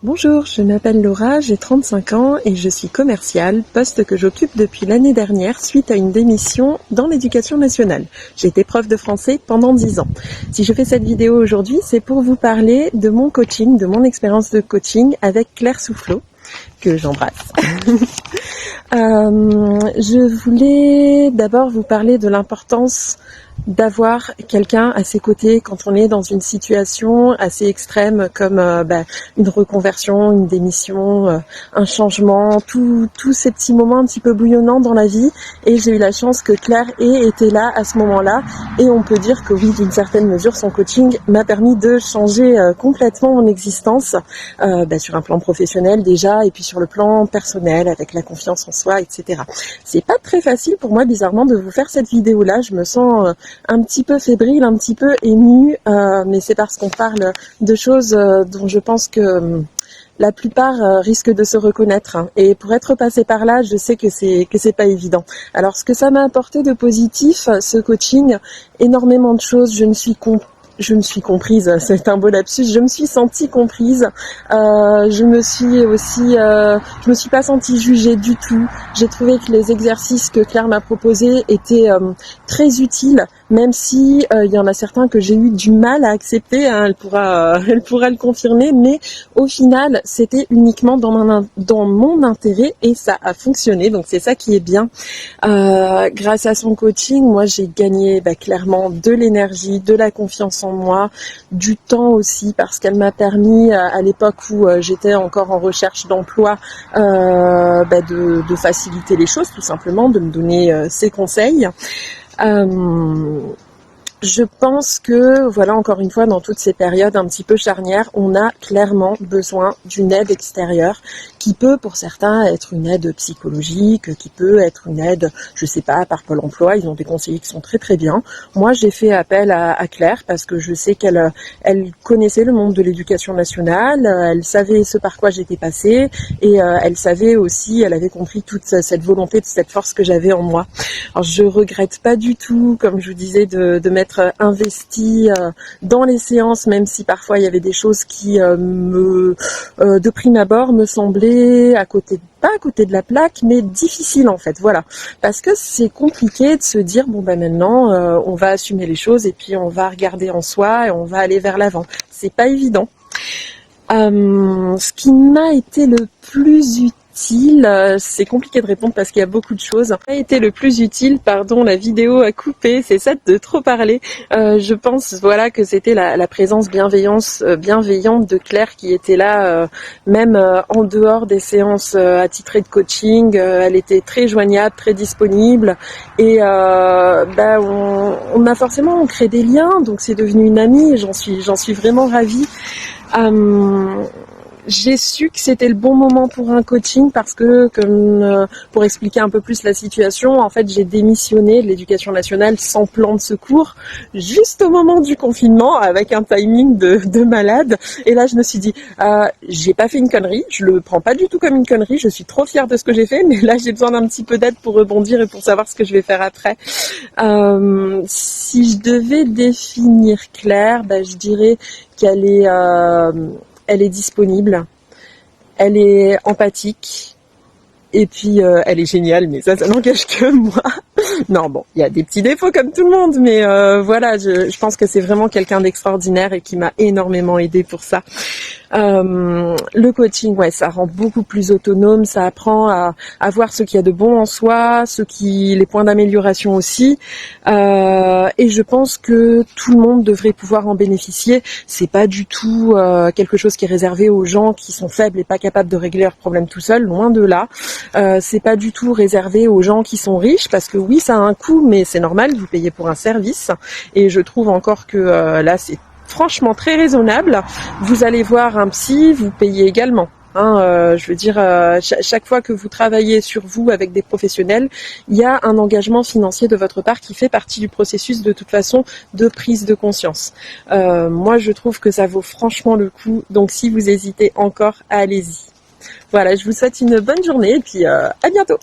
Bonjour, je m'appelle Laura, j'ai 35 ans et je suis commerciale, poste que j'occupe depuis l'année dernière suite à une démission dans l'éducation nationale. J'ai été prof de français pendant 10 ans. Si je fais cette vidéo aujourd'hui, c'est pour vous parler de mon coaching, de mon expérience de coaching avec Claire Soufflot, que j'embrasse. Je voulais d'abord vous parler de l'importance d'avoir quelqu'un à ses côtés quand on est dans une situation assez extrême comme une reconversion, une démission, un changement, tous ces petits moments un petit peu bouillonnants dans la vie. Et j'ai eu la chance que Claire ait été là à ce moment-là. Et on peut dire que oui, d'une certaine mesure, son coaching m'a permis de changer complètement mon existence sur un plan professionnel déjà et puis sur le plan personnel avec la confiance en soi, etc. C'est pas très facile pour moi bizarrement de vous faire cette vidéo-là. Je me sens un petit peu fébrile, un petit peu émue, mais c'est parce qu'on parle de choses dont je pense que la plupart risquent de se reconnaître. Et pour être passé par là, je sais que c'est pas évident. Alors ce que ça m'a apporté de positif, ce coaching, énormément de choses. Je me suis comprise, c'est un beau lapsus, je me suis sentie comprise, je me suis pas sentie jugée du tout. J'ai trouvé que les exercices que Claire m'a proposés étaient très utiles, même si il y en a certains que j'ai eu du mal à accepter, hein, elle pourra le confirmer, mais au final c'était uniquement dans mon intérêt et ça a fonctionné, donc c'est ça qui est bien. Grâce à son coaching, moi j'ai gagné clairement de l'énergie, de la confiance en moi, du temps aussi, parce qu'elle m'a permis à l'époque où j'étais encore en recherche d'emploi de faciliter les choses, tout simplement, de me donner ses conseils. Je pense que, voilà, encore une fois, dans toutes ces périodes un petit peu charnières, on a clairement besoin d'une aide extérieure qui peut, pour certains, être une aide psychologique, qui peut être une aide, je sais pas, par Pôle emploi. Ils ont des conseillers qui sont très très bien. Moi, j'ai fait appel à Claire parce que je sais qu'elle connaissait le monde de l'éducation nationale, elle savait ce par quoi j'étais passée et elle savait aussi, elle avait compris toute cette volonté, toute cette force que j'avais en moi. Alors, je regrette pas du tout, comme je vous disais, de m'être investie dans les séances, même si parfois il y avait des choses qui de prime abord me semblaient pas à côté de la plaque, mais difficile en fait, voilà. Parce que c'est compliqué de se dire, maintenant, on va assumer les choses et puis on va regarder en soi et on va aller vers l'avant. C'est pas évident. Ce qui m'a été le plus utile, c'est compliqué de répondre parce qu'il y a beaucoup de choses. Ce qui m'a été le plus utile, la vidéo a coupé, c'est ça de trop parler. Je pense, que c'était la présence bienveillante de Claire qui était là, même en dehors des séances attitrées de coaching. Elle était très joignable, très disponible et on a forcément créé des liens, donc c'est devenu une amie et j'en suis vraiment ravie. J'ai su que c'était le bon moment pour un coaching parce que, pour expliquer un peu plus la situation, en fait, j'ai démissionné de l'éducation nationale sans plan de secours, juste au moment du confinement, avec un timing de malade. Et là, je me suis dit, j'ai pas fait une connerie, je le prends pas du tout comme une connerie, je suis trop fière de ce que j'ai fait, mais là, j'ai besoin d'un petit peu d'aide pour rebondir et pour savoir ce que je vais faire après. Si je devais définir Claire, je dirais qu'elle est... elle est disponible, elle est empathique, et puis elle est géniale, mais ça n'engage que moi. Non, il y a des petits défauts comme tout le monde, mais je pense que c'est vraiment quelqu'un d'extraordinaire et qui m'a énormément aidée pour ça. Le coaching, ça rend beaucoup plus autonome, ça apprend à voir ce qu'il y a de bon en soi, les points d'amélioration aussi, et je pense que tout le monde devrait pouvoir en bénéficier. C'est pas du tout quelque chose qui est réservé aux gens qui sont faibles et pas capables de régler leurs problèmes tout seuls, loin de là. C'est pas du tout réservé aux gens qui sont riches, parce que oui, ça a un coût, mais c'est normal, vous payez pour un service, et je trouve encore que là, c'est franchement très raisonnable. Vous allez voir un psy, vous payez également. Chaque fois que vous travaillez sur vous avec des professionnels, il y a un engagement financier de votre part qui fait partie du processus de toute façon de prise de conscience. Moi, je trouve que ça vaut franchement le coup. Donc, si vous hésitez encore, allez-y. Voilà, je vous souhaite une bonne journée et puis à bientôt.